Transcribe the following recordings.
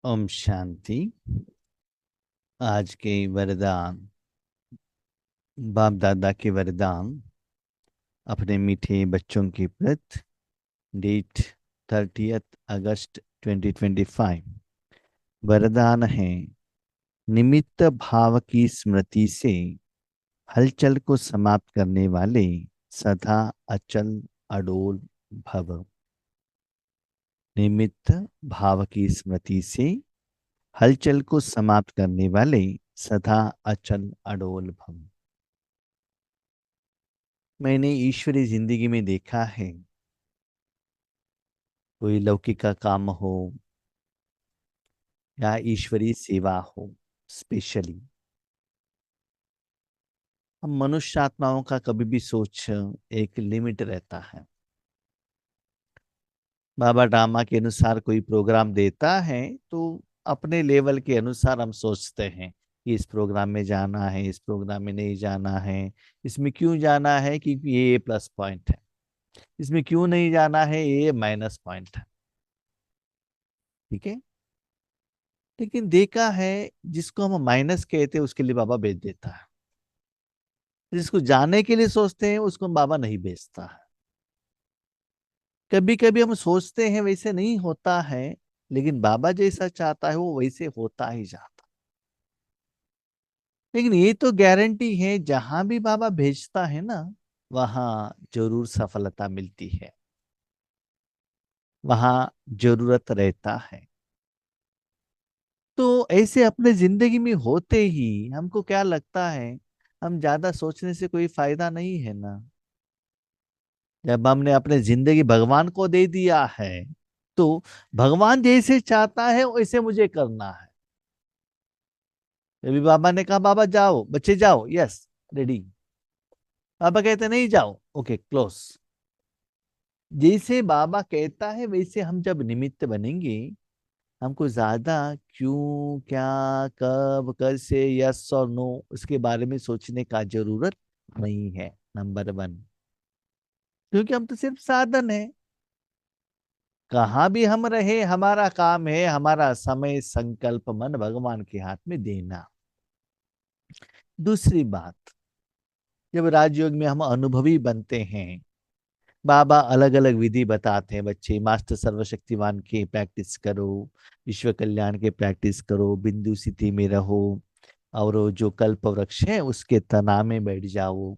ओम शांति। आज के वरदान, बाप दादा के वरदान अपने मीठे बच्चों के प्रति। डेट 30 अगस्त 2025। वरदान है, निमित्त भाव की स्मृति से हलचल को समाप्त करने वाले सदा अचल अडोल भव। निमित्त भाव की स्मृति से हलचल को समाप्त करने वाले सदा अचल अडोल भव। मैंने ईश्वरीय जिंदगी में देखा है, कोई लौकिक का काम हो या ईश्वरीय सेवा हो, स्पेशली हम मनुष्य आत्माओं का कभी भी सोच एक लिमिट रहता है। बाबा ड्रामा के अनुसार कोई प्रोग्राम देता है तो अपने लेवल के अनुसार हम सोचते हैं कि इस प्रोग्राम में जाना है, इस प्रोग्राम में नहीं जाना है, इसमें क्यों जाना है क्योंकि ये प्लस पॉइंट है, इसमें क्यों नहीं जाना है ये माइनस पॉइंट है। ठीक है, लेकिन देखा है जिसको हम माइनस कहते हैं उसके लिए बाबा भेज देता है, जिसको जाने के लिए सोचते हैं उसको बाबा नहीं भेजता है। कभी कभी हम सोचते हैं वैसे नहीं होता है, लेकिन बाबा जैसा चाहता है वो वैसे होता ही जाता। लेकिन ये तो गारंटी है जहां भी बाबा भेजता है ना, वहां जरूर सफलता मिलती है, वहां जरूरत रहता है। तो ऐसे अपने जिंदगी में होते ही हमको क्या लगता है, हम ज्यादा सोचने से कोई फायदा नहीं है ना। जब हमने अपने जिंदगी भगवान को दे दिया है तो भगवान जैसे चाहता है वैसे मुझे करना है। अभी बाबा ने कहा बाबा जाओ बच्चे जाओ, यस रेडी। बाबा कहते नहीं जाओ, ओके क्लोज। जैसे बाबा कहता है वैसे हम जब निमित्त बनेंगे, हमको ज्यादा क्यों क्या कब कैसे यस और नो उसके बारे में सोचने का जरूरत नहीं है। नंबर वन, क्योंकि हम तो सिर्फ साधन है। कहाँ भी हम रहे हमारा काम है हमारा समय संकल्प मन भगवान के हाथ में देना। दूसरी बात, जब राजयोग में हम अनुभवी बनते हैं, बाबा अलग अलग विधि बताते हैं, बच्चे मास्टर सर्वशक्तिमान की प्रैक्टिस करो, विश्व कल्याण के प्रैक्टिस करो, बिंदु स्थिति में रहो, और वो जो कल्प वृक्ष है उसके तना में बैठ जाओ।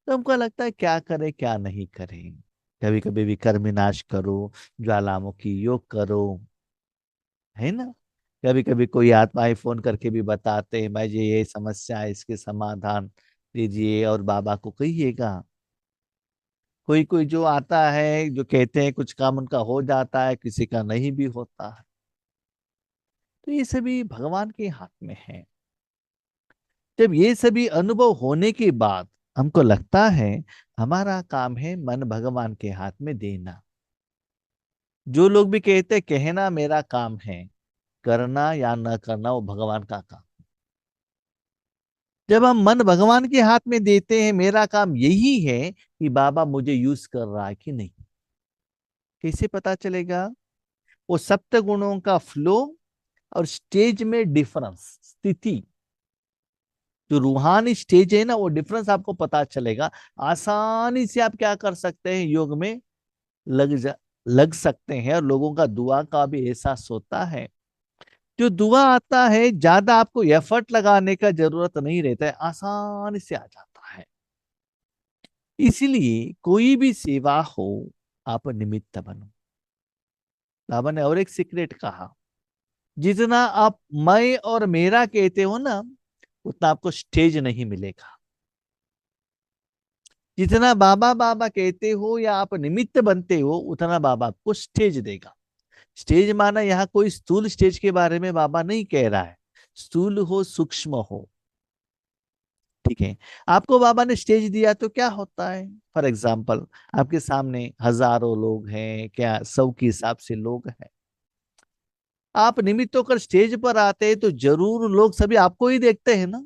तो हमको लगता है क्या करें क्या नहीं करें। कभी कभी विकर्म विनाश करो, ज्वालामुखी योग करो, है ना। कभी कभी कोई आत्माएं फोन करके भी बताते हैं भाई जी ये समस्या है इसके समाधान दीजिए और बाबा को कहिएगा। कोई कोई जो आता है जो कहते हैं कुछ काम उनका हो जाता है, किसी का नहीं भी होता है। तो ये सभी भगवान के हाथ में है। जब ये सभी अनुभव होने के बाद हमको लगता है हमारा काम है मन भगवान के हाथ में देना। जो लोग भी कहते हैं कहना मेरा काम है, करना या न करना वो भगवान का काम। जब हम मन भगवान के हाथ में देते हैं, मेरा काम यही है कि बाबा मुझे यूज कर रहा है कि नहीं। कैसे पता चलेगा? वो सप्त गुणों का फ्लो और स्टेज में डिफरेंस, स्थिति, जो रूहानी स्टेज है ना वो डिफरेंस आपको पता चलेगा। आसानी से आप क्या कर सकते हैं, योग में लग जा लग सकते हैं और लोगों का दुआ का भी एहसास होता है। जो दुआ आता है ज्यादा आपको एफर्ट लगाने का जरूरत नहीं रहता है, आसानी से आ जाता है। इसलिए कोई भी सेवा हो, आप निमित्त बनो। बाबा ने और एक सीक्रेट कहा, जितना आप मैं और मेरा कहते हो ना उतना आपको स्टेज नहीं मिलेगा। जितना बाबा बाबा कहते हो या आप निमित्त बनते हो उतना बाबा आपको स्टेज देगा। स्टेज माना यहाँ कोई स्थूल स्टेज के बारे में बाबा नहीं कह रहा है, स्थूल हो सूक्ष्म हो। ठीक है, आपको बाबा ने स्टेज दिया तो क्या होता है, फॉर एग्जाम्पल आपके सामने हजारों लोग हैं, क्या 100 के हिसाब से लोग हैं, आप निमित्त होकर स्टेज पर आते हैं तो जरूर लोग सभी आपको ही देखते हैं ना।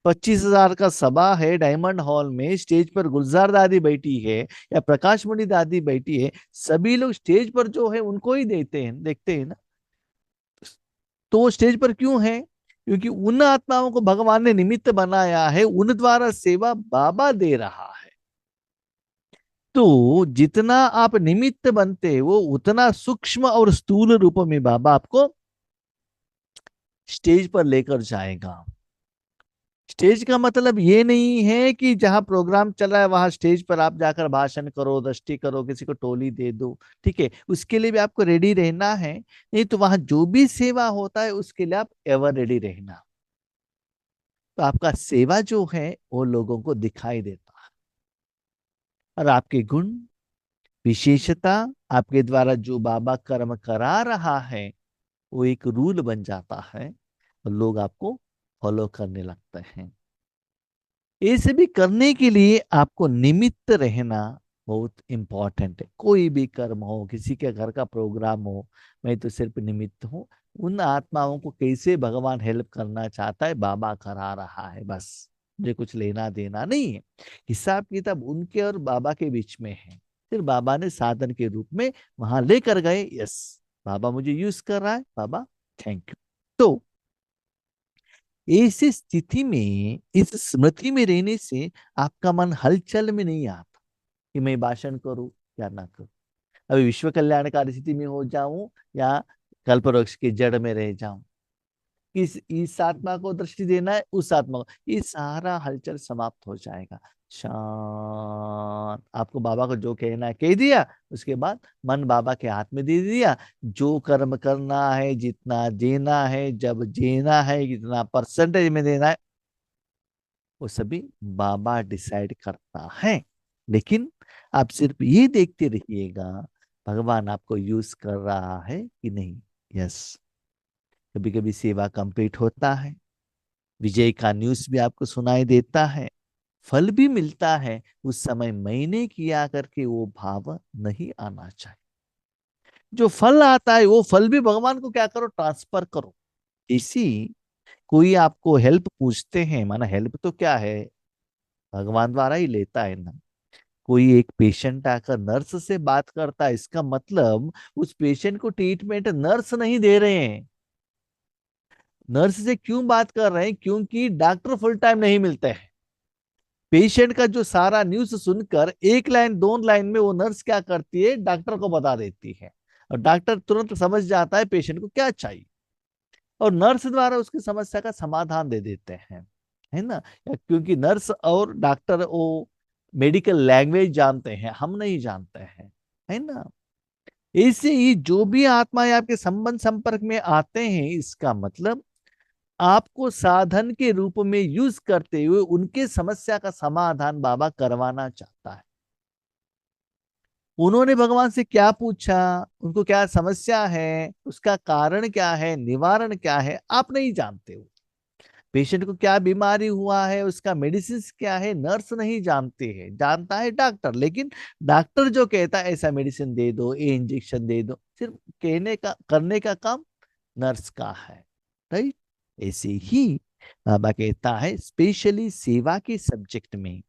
25,000 का सभा है डायमंड हॉल में, स्टेज पर गुलजार दादी बैठी है या प्रकाश मणि दादी बैठी है, सभी लोग स्टेज पर जो है उनको ही देते हैं, देखते हैं ना। तो वो स्टेज पर क्यों है? क्योंकि उन आत्माओं को भगवान ने निमित्त बनाया है, उन द्वारा सेवा बाबा दे रहा है। तो जितना आप निमित्त बनते हो उतना सूक्ष्म और स्थूल रूप में बाबा आपको स्टेज पर लेकर जाएगा। स्टेज का मतलब ये नहीं है कि जहां प्रोग्राम चल रहा है वहां स्टेज पर आप जाकर भाषण करो, दृष्टि करो, किसी को टोली दे दो। ठीक है, उसके लिए भी आपको रेडी रहना है। नहीं तो वहां जो भी सेवा होता है उसके लिए आप एवर रेडी रहना। तो आपका सेवा जो है वो लोगों को दिखाई देता है, और आपके गुण, विशेषता, आपके द्वारा जो बाबा कर्म करा रहा है वो एक रूल बन जाता है और लोग आपको फॉलो करने लगते हैं। ये सभी करने के लिए आपको निमित्त रहना बहुत इंपॉर्टेंट है। कोई भी कर्म हो, किसी के घर का प्रोग्राम हो, मैं तो सिर्फ निमित्त हूँ। उन आत्माओं को कैसे भगवान हेल्प करना चाहता है बाबा करा रहा है, बस मुझे कुछ लेना देना नहीं है। हिसाब किताब उनके और बाबा के बीच में है। फिर बाबा ने साधन के रूप में वहां लेकर गए, यस बाबा मुझे यूज कर रहा है, बाबा थैंक यू। तो ऐसी स्थिति में, इस स्मृति में रहने से आपका मन हलचल में नहीं आता कि मैं भाषण करूं या ना करूं, अभी विश्व कल्याणकारी स्थिति में हो जाऊं या कल्पवृक्ष की जड़ में रह जाऊं, इस आत्मा को दृष्टि देना है, उस आत्मा को, ये सारा हलचल समाप्त हो जाएगा। शांत, आपको बाबा को जो कहना है कह दिया, उसके बाद मन बाबा के हाथ में दे दिया। जो कर्म करना है, जितना देना है, जब देना है, कितना परसेंटेज में देना है, वो सभी बाबा डिसाइड करता है। लेकिन आप सिर्फ ये देखते रहिएगा भगवान आपको यूज कर रहा है कि नहीं। यस, कभी कभी सेवा कंप्लीट होता है, विजय का न्यूज भी आपको सुनाई देता है, फल भी मिलता है। उस समय मैंने किया करके वो भाव नहीं आना चाहिए। जो फल आता है वो फल भी भगवान को क्या करो, ट्रांसफर करो। इसी, कोई आपको हेल्प पूछते हैं, माना हेल्प तो क्या है, भगवान द्वारा ही लेता है ना। कोई एक पेशेंट आकर नर्स से बात करता है, इसका मतलब उस पेशेंट को ट्रीटमेंट नर्स नहीं दे रहे हैं। नर्स से क्यों बात कर रहे हैं? क्योंकि डॉक्टर फुल टाइम नहीं मिलते हैं। पेशेंट का जो सारा न्यूज सुनकर एक लाइन दो लाइन में वो नर्स क्या करती है, डॉक्टर को बता देती है, और डॉक्टर तुरंत समझ जाता है पेशेंट को क्या चाहिए, और नर्स द्वारा उसकी समस्या का समाधान दे देते हैं, है ना। क्योंकि नर्स और डॉक्टर वो मेडिकल लैंग्वेज जानते हैं, हम नहीं जानते हैं, है ना। ऐसे ही जो भी आत्माएं आपके संबंध संपर्क में आते हैं, इसका मतलब आपको साधन के रूप में यूज करते हुए उनके समस्या का समाधान बाबा करवाना चाहता है। उन्होंने भगवान से क्या पूछा, उनको क्या समस्या है, उसका कारण क्या है, निवारण क्या है, आप नहीं जानते हो। पेशेंट को क्या बीमारी हुआ है, उसका मेडिसिन क्या है, नर्स नहीं जानते हैं, जानता है डॉक्टर। लेकिन डॉक्टर जो कहता है ऐसा मेडिसिन दे दो, ये इंजेक्शन दे दो, सिर्फ कहने का, करने का काम नर्स का है, राइट। ऐसे ही बाबा कहता है स्पेशली सेवा के सब्जेक्ट में,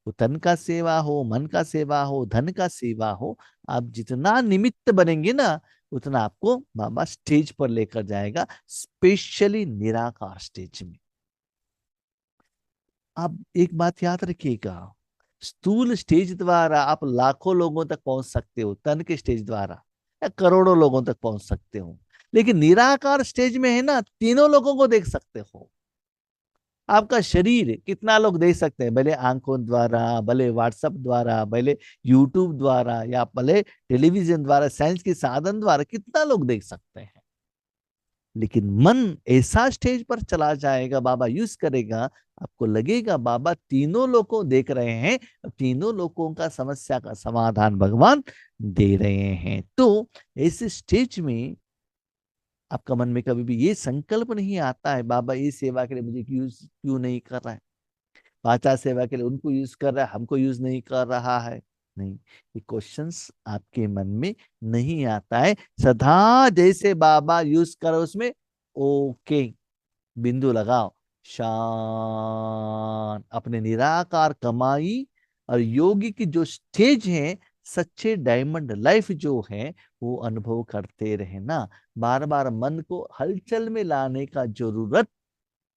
वो तन का सेवा हो, मन का सेवा हो, धन का सेवा हो, आप जितना निमित्त बनेंगे ना उतना आपको बाबा स्टेज पर लेकर जाएगा, स्पेशली निराकार स्टेज में। आप एक बात याद रखिएगा, स्थूल स्टेज द्वारा आप लाखों लोगों तक पहुंच सकते हो, तन के स्टेज द्वारा या करोड़ों लोगों तक पहुंच सकते हो। लेकिन निराकार स्टेज में है ना, तीनों लोगों को देख सकते हो। आपका शरीर कितना लोग देख सकते हैं, भले आंखों द्वारा, भले व्हाट्सएप द्वारा, भले यूट्यूब द्वारा, या भले टेलीविजन द्वारा, साइंस के साधन द्वारा, कितना लोग देख सकते हैं। लेकिन मन ऐसा स्टेज पर चला जाएगा, बाबा यूज करेगा, आपको लगेगा बाबा तीनों लोगों देख रहे हैं, तीनों लोगों का समस्या का समाधान भगवान दे रहे हैं। तो इस स्टेज में आपका मन में कभी भी ये संकल्प नहीं आता है बाबा ये सेवा के लिए मुझे यूज क्यों नहीं कर रहा है, वाचा सेवा के लिए उनको यूज कर रहा है, हमको यूज नहीं कर रहा है। नहीं, ये क्वेश्चंस आपके मन में नहीं आता है। सदा जैसे बाबा यूज करो उसमें ओके बिंदु लगाओ, शांत, अपने निराकार कमाई और योगी की जो स्टेज है, सच्चे डायमंड लाइफ जो है, वो अनुभव करते रहना। बार बार मन को हलचल में लाने का जरूरत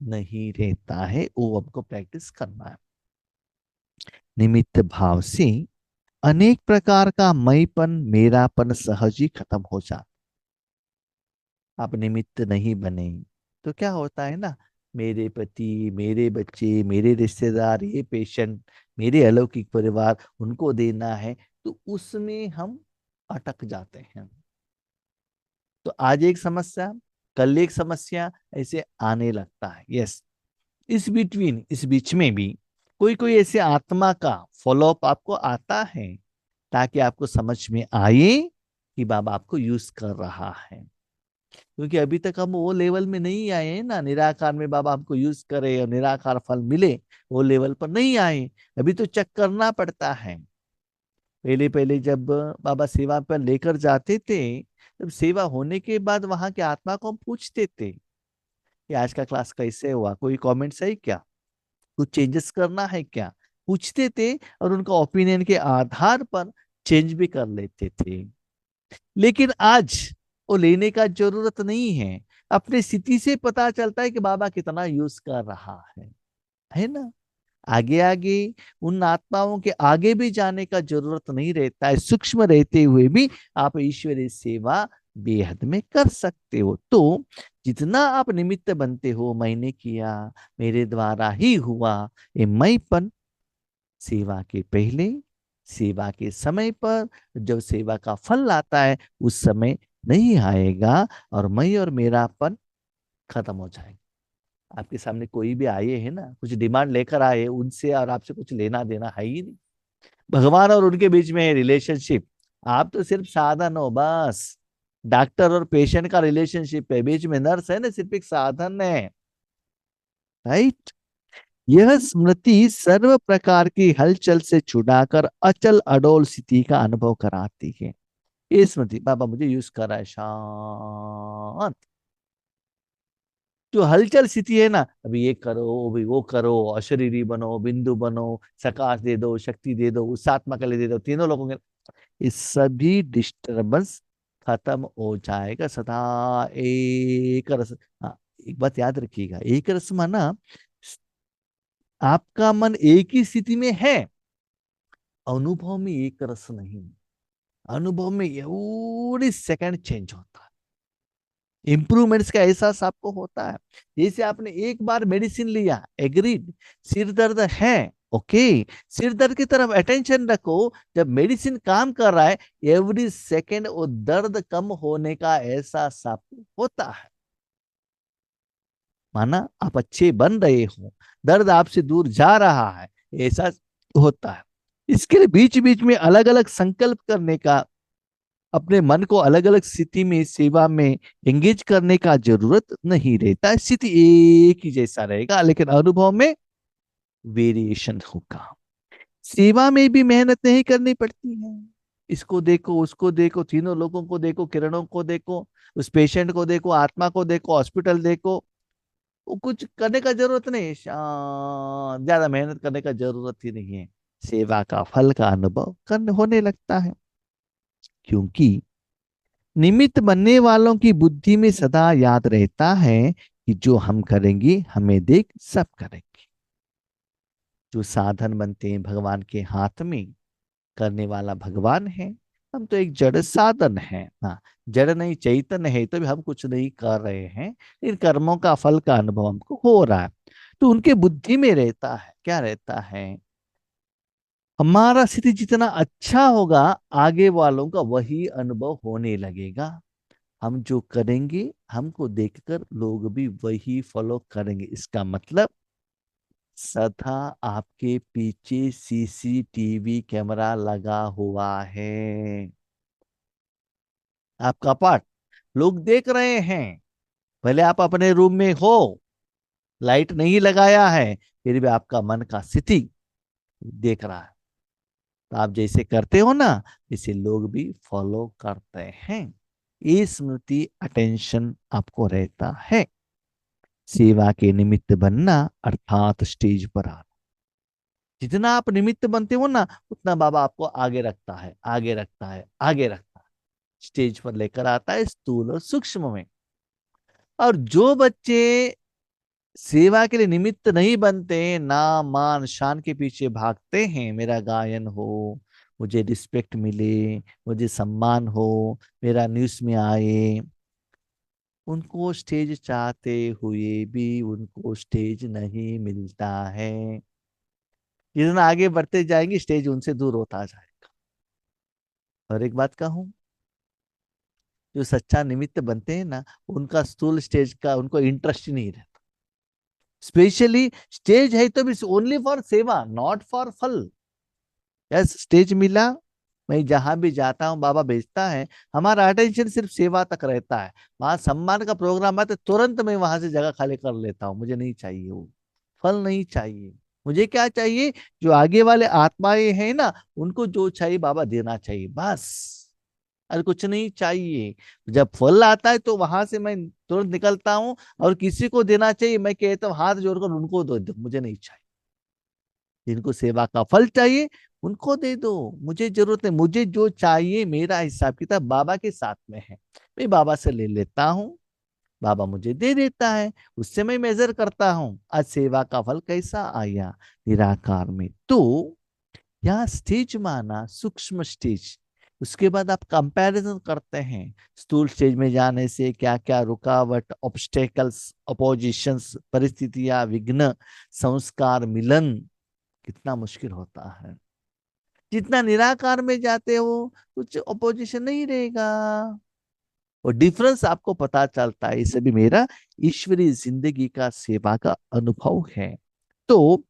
नहीं रहता है, वो हमको प्रैक्टिस करना है। निमित्त भाव से अनेक प्रकार का मईपन, मेरापन सहज ही खत्म हो जाता। आप निमित्त नहीं बने तो क्या होता है ना, मेरे पति, मेरे बच्चे, मेरे रिश्तेदार, ये पेशेंट, मेरे अलौकिक परिवार, उनको देना है, तो उसमें हम अटक जाते हैं। तो आज एक समस्या, कल एक समस्या, ऐसे आने लगता है। यस, इस बिटवीन, इस बीच में भी कोई कोई ऐसे आत्मा का फॉलोअप आपको आता है, ताकि आपको समझ में आए कि बाबा आपको यूज कर रहा है। क्योंकि अभी तक हम वो लेवल में नहीं आए हैं ना, निराकार में बाबा हमको यूज करे और निराकार फल मिले, वो लेवल पर नहीं आए। अभी तो चेक करना पड़ता है। पहले पहले जब बाबा सेवा पर लेकर जाते थे, तब सेवा होने के बाद वहां के आत्मा को हम पूछते थे कि आज का क्लास कैसे हुआ, कोई कमेंट्स है क्या, कुछ चेंजेस करना है क्या, पूछते थे। और उनका ओपिनियन के आधार पर चेंज भी कर लेते थे। लेकिन आज वो लेने का जरूरत नहीं है। अपने स्थिति से पता चलता है कि बाबा कितना यूज कर रहा है ना। आगे आगे उन आत्माओं के आगे भी जाने का जरूरत नहीं रहता है। सूक्ष्म रहते हुए भी आप ईश्वरीय सेवा बेहद में कर सकते हो। तो जितना आप निमित्त बनते हो, मैंने किया, मेरे द्वारा ही हुआ, ये मैंपन सेवा के पहले, सेवा के समय पर, जब सेवा का फल आता है उस समय नहीं आएगा, और मैं और मेरापन खत्म हो जाएगा। आपके सामने कोई भी आए है ना, कुछ डिमांड लेकर आए, उनसे और आपसे कुछ लेना देना है ही नहीं। भगवान और उनके बीच में रिलेशनशिप, आप तो सिर्फ साधन हो बस। डॉक्टर और पेशेंट का रिलेशनशिप है, बीच में नर्स है ना, सिर्फ एक साधन है। राइट। यह स्मृति सर्व प्रकार की हलचल से छुड़ाकर अचल अडोल स्थिति का अनुभव कराती है। ये स्मृति बाबा मुझे यूज कर रहा है, शांत। जो हलचल स्थिति है ना, अभी ये करो, अभी वो करो, अशरीरी बनो, बिंदु बनो, सकाश दे दो, शक्ति दे दो, उस आत्मा के लिए दे दो, तीनों लोगों के, इस सभी डिस्टरबेंस खत्म हो जाएगा। सदा एक रस। हाँ, एक बात याद रखिएगा, एक रस माना आपका मन एक ही स्थिति में है, अनुभव में एक रस नहीं। अनुभव में एवरी सेकंड चेंज होता है, इंप्रूवमेंट्स का एहसास आपको होता है। जैसे आपने एक बार मेडिसिन लिया, एग्रीड, सिर दर्द है, ओके, सिर दर्द की तरफ अटेंशन रखो। जब मेडिसिन काम कर रहा है, एवरी सेकंड वो दर्द कम होने का एहसास आपको होता है। माना आप अच्छे बन रहे हो, दर्द आपसे दूर जा रहा है, एहसास होता है। इसके लिए बीच बीच में अलग अलग संकल्प करने का, अपने मन को अलग अलग स्थिति में सेवा में एंगेज करने का जरूरत नहीं रहता। स्थिति एक ही जैसा रहेगा, लेकिन अनुभव में वेरिएशन होगा। सेवा में भी मेहनत नहीं करनी पड़ती है। इसको देखो, उसको देखो, तीनों लोगों को देखो, किरणों को देखो, उस पेशेंट को देखो, आत्मा को देखो, हॉस्पिटल देखो, वो कुछ करने का जरूरत नहीं है। शांत, ज्यादा मेहनत करने का जरूरत ही नहीं है। सेवा का फल का अनुभव करने होने लगता है। क्योंकि निमित्त बनने वालों की बुद्धि में सदा याद रहता है कि जो हम करेंगे हमें देख सब करेंगे। जो साधन बनते हैं भगवान के हाथ में, करने वाला भगवान है, हम तो एक जड़ साधन है। हाँ, जड़ नहीं चैतन्य है, तो भी हम कुछ नहीं कर रहे हैं, इन कर्मों का फल का अनुभव हमको हो रहा है। तो उनके बुद्धि में रहता है, क्या रहता है, हमारा स्थिति जितना अच्छा होगा, आगे वालों का वही अनुभव होने लगेगा। हम जो करेंगे हमको देखकर लोग भी वही फॉलो करेंगे। इसका मतलब सदा आपके पीछे सीसीटीवी कैमरा लगा हुआ है। आपका पाठ लोग देख रहे हैं। भले आप अपने रूम में हो, लाइट नहीं लगाया है, फिर भी आपका मन का स्थिति देख रहा है। तो आप जैसे करते हो ना, इसे लोग भी फॉलो करते हैं। ये स्मृति अटेंशन आपको रहता है। सेवा के निमित्त बनना अर्थात स्टेज पर आना। जितना आप निमित्त बनते हो ना, उतना बाबा आपको आगे रखता है, आगे रखता है, आगे रखता है, स्टेज पर लेकर आता है स्थूल और सूक्ष्म में। और जो बच्चे सेवा के लिए निमित्त नहीं बनते, नाम मान शान के पीछे भागते हैं, मेरा गायन हो, मुझे रिस्पेक्ट मिले, मुझे सम्मान हो, मेरा न्यूज में आए, उनको स्टेज चाहते हुए भी उनको स्टेज नहीं मिलता है। जितना आगे बढ़ते जाएंगे स्टेज उनसे दूर होता जाएगा। और एक बात कहूं, जो सच्चा निमित्त बनते हैं ना, उनका स्थूल स्टेज का उनको इंटरेस्ट ही नहीं रहता। स्पेशली स्टेज है तो भी ओनली फॉर सेवा, नॉट फॉर फल। यस, स्टेज मिला, मैं जहां भी जाता हूँ बाबा भेजता है, हमारा अटेंशन सिर्फ सेवा तक रहता है। वहां सम्मान का प्रोग्राम है तो तुरंत मैं वहां से जगह खाली कर लेता हूँ, मुझे नहीं चाहिए वो फल, नहीं चाहिए। मुझे क्या चाहिए, जो आगे वाले आत्माएं हैं ना, उनको जो चाहिए बाबा देना चाहिए, बस। और कुछ नहीं चाहिए। जब फल आता है तो वहां से मैं तुरंत निकलता हूँ, और किसी को देना चाहिए मैं कहता हूँ हाथ जोड़कर उनको दो दो, मुझे नहीं चाहिए। जिनको सेवा का फल चाहिए उनको दे दो, मुझे जरूरत नहीं। मुझे जो चाहिए मेरा हिसाब किताब बाबा के साथ में है, मैं बाबा से ले लेता हूँ, बाबा मुझे दे देता है, उससे मैं मेजर करता हूँ आज सेवा का फल कैसा आया निराकार में। तो यहाँ स्टेज माना सूक्ष्म स्टेज। उसके बाद आप कंपैरिजन करते हैं, स्थूल स्टेज में जाने से क्या क्या रुकावट, ऑब्स्टेकल्स, अपोजिशंस, परिस्थितियां, विघ्न, संस्कार मिलन कितना मुश्किल होता है। जितना निराकार में जाते हो कुछ अपोजिशन नहीं रहेगा। और डिफरेंस आपको पता चलता है। इसे भी मेरा ईश्वरीय जिंदगी का सेवा का अनुभव है। तो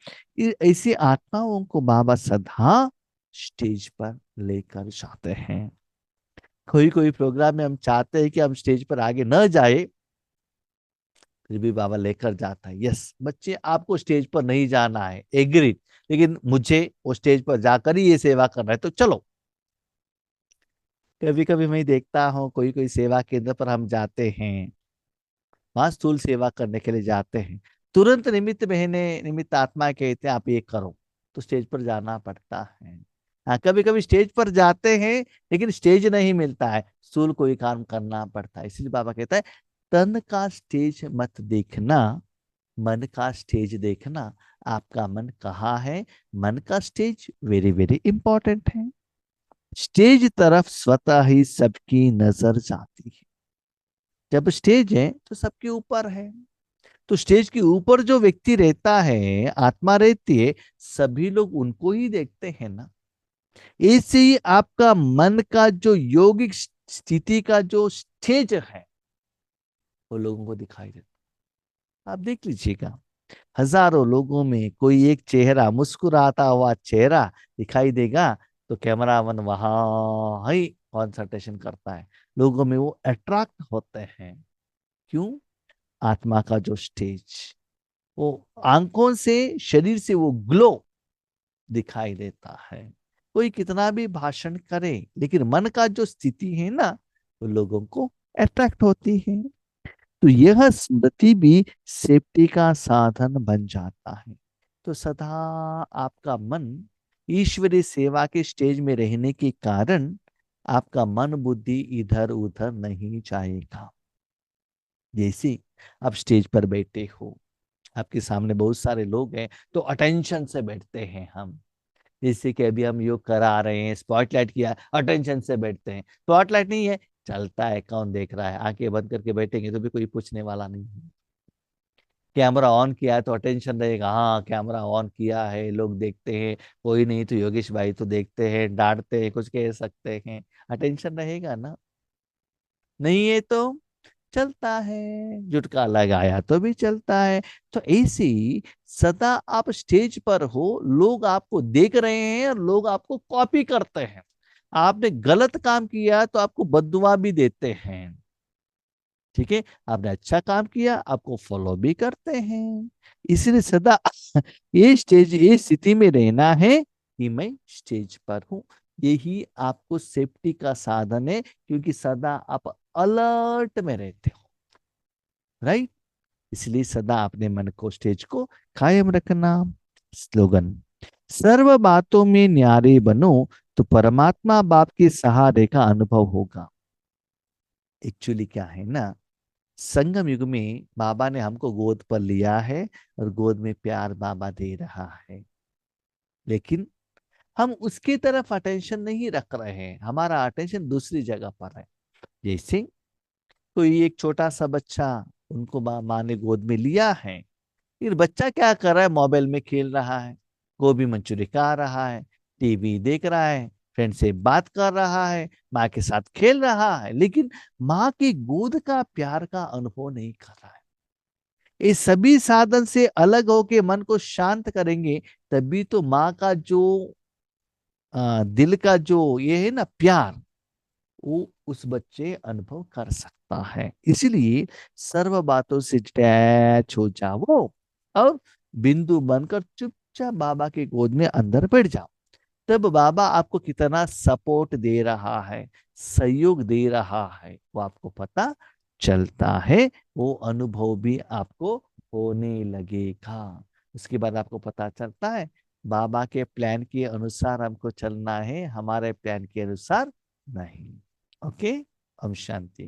ऐसी आत्माओं को बाबा सदा स्टेज पर लेकर जाते हैं। कोई कोई प्रोग्राम में हम चाहते हैं कि हम स्टेज पर आगे न जाए, फिर भी बाबा लेकर जाता है। यस बच्चे, आपको स्टेज पर नहीं जाना है, एग्रीड, लेकिन मुझे वो स्टेज पर जाकर ही ये सेवा करना है, तो चलो। कभी कभी मैं देखता हूँ कोई कोई सेवा केंद्र पर हम जाते हैं, वहां स्थूल सेवा करने के लिए जाते हैं, तुरंत निमित्त बहने निमित्त आत्मा कहते हैं आप ये करो, तो स्टेज पर जाना पड़ता है। हाँ, कभी कभी स्टेज पर जाते हैं लेकिन स्टेज नहीं मिलता है, स्थूल कोई काम करना पड़ता है। इसलिए बाबा कहता है तन का स्टेज मत देखना, मन का स्टेज देखना। आपका मन कहाँ है, मन का स्टेज वेरी वेरी इंपॉर्टेंट है। स्टेज तरफ स्वतः ही सबकी नजर जाती है। जब स्टेज है तो सबके ऊपर है, तो स्टेज के ऊपर जो व्यक्ति रहता है, आत्मा रहती है, सभी लोग उनको ही देखते हैं ना। ऐसे ही आपका मन का जो योगिक स्थिति का जो स्टेज है, वो लोगों को दिखाई देता है। आप देख लीजिएगा, हजारों लोगों में कोई एक चेहरा, मुस्कुराता हुआ चेहरा दिखाई देगा, तो कैमरामैन वहां ही कॉन्संट्रेशन करता है, लोगों में वो अट्रैक्ट होते हैं। क्यों? आत्मा का जो स्टेज, वो आंखों से, शरीर से वो ग्लो दिखाई देता है। कोई कितना भी भाषण करे, लेकिन मन का जो स्थिति है ना, वो लोगों को अट्रैक्ट होती है। तो यह स्मृति भी सेफ्टी का साधन बन जाता है। तो सदा आपका मन ईश्वरीय सेवा के स्टेज में रहने के कारण आपका मन बुद्धि इधर उधर नहीं जाएगा। जैसे आप स्टेज पर बैठे हो, आपके सामने बहुत सारे लोग हैं, तो अटेंशन से बैठते हैं हम। जैसे कि अभी हम योग करा रहे हैं, स्पॉटलाइट किया, अटेंशन से बैठते हैं। स्पॉटलाइट नहीं है, चलता है, कौन देख रहा है, आंखें बंद करके बैठेंगे तो भी कोई पूछने वाला नहीं है। कैमरा ऑन किया है तो अटेंशन रहेगा, हाँ कैमरा ऑन किया है, लोग देखते हैं, कोई नहीं तो योगेश भाई तो देखते हैं, डांटते हैं, कुछ कह सकते हैं, अटेंशन रहेगा ना। नहीं है तो चलता है, जुटका लगाया तो भी चलता है। तो ऐसे ही सदा आप स्टेज पर हो, लोग आपको देख रहे हैं और लोग आपको कॉपी करते हैं। आपने गलत काम किया तो आपको बद्दुआ भी देते हैं, ठीक है, आपने अच्छा काम किया आपको फॉलो भी करते हैं। इसलिए सदा ये स्टेज, ये स्थिति में रहना है कि मैं स्टेज पर हूं। यही आपको सेफ्टी का साधन है, क्योंकि सदा आप अलर्ट में रहते हो, राइट। इसलिए सदा अपने मन को, स्टेज को कायम रखना। स्लोगन, सर्व बातों में न्यारे बनो तो परमात्मा बाप के सहारे का अनुभव होगा। एक्चुअली क्या है ना, संगम युग में बाबा ने हमको गोद पर लिया है और गोद में प्यार बाबा दे रहा है, लेकिन हम उसकी तरफ अटेंशन नहीं रख रहे हैं, हमारा अटेंशन दूसरी जगह पर है। जैसे कोई एक छोटा सा बच्चा, उनको माँ ने गोद में लिया है, फिर बच्चा क्या कर रहा है, मोबाइल में खेल रहा है, गोभी मंचूरी खा रहा है, टीवी देख रहा है, फ्रेंड से बात कर रहा है, माँ के साथ खेल रहा है, लेकिन माँ की गोद का प्यार का अनुभव नहीं कर रहा है। ये सभी साधन से अलग होके मन को शांत करेंगे, तभी तो माँ का जो दिल का जो ये है ना प्यार, वो उस बच्चे अनुभव कर सकता है। इसलिए सर्व बातों से डिटैच हो जाओ और बिंदु बनकर चुपचाप बाबा के गोद में अंदर बैठ जाओ। तब बाबा आपको कितना सपोर्ट दे रहा है, सहयोग दे रहा है, वो आपको पता चलता है। वो अनुभव भी आपको होने लगेगा। उसके बाद आपको पता चलता है बाबा के प्लान के अनुसार हमको चलना है, हमारे प्लान के अनुसार नहीं। ओके, ओम शांति।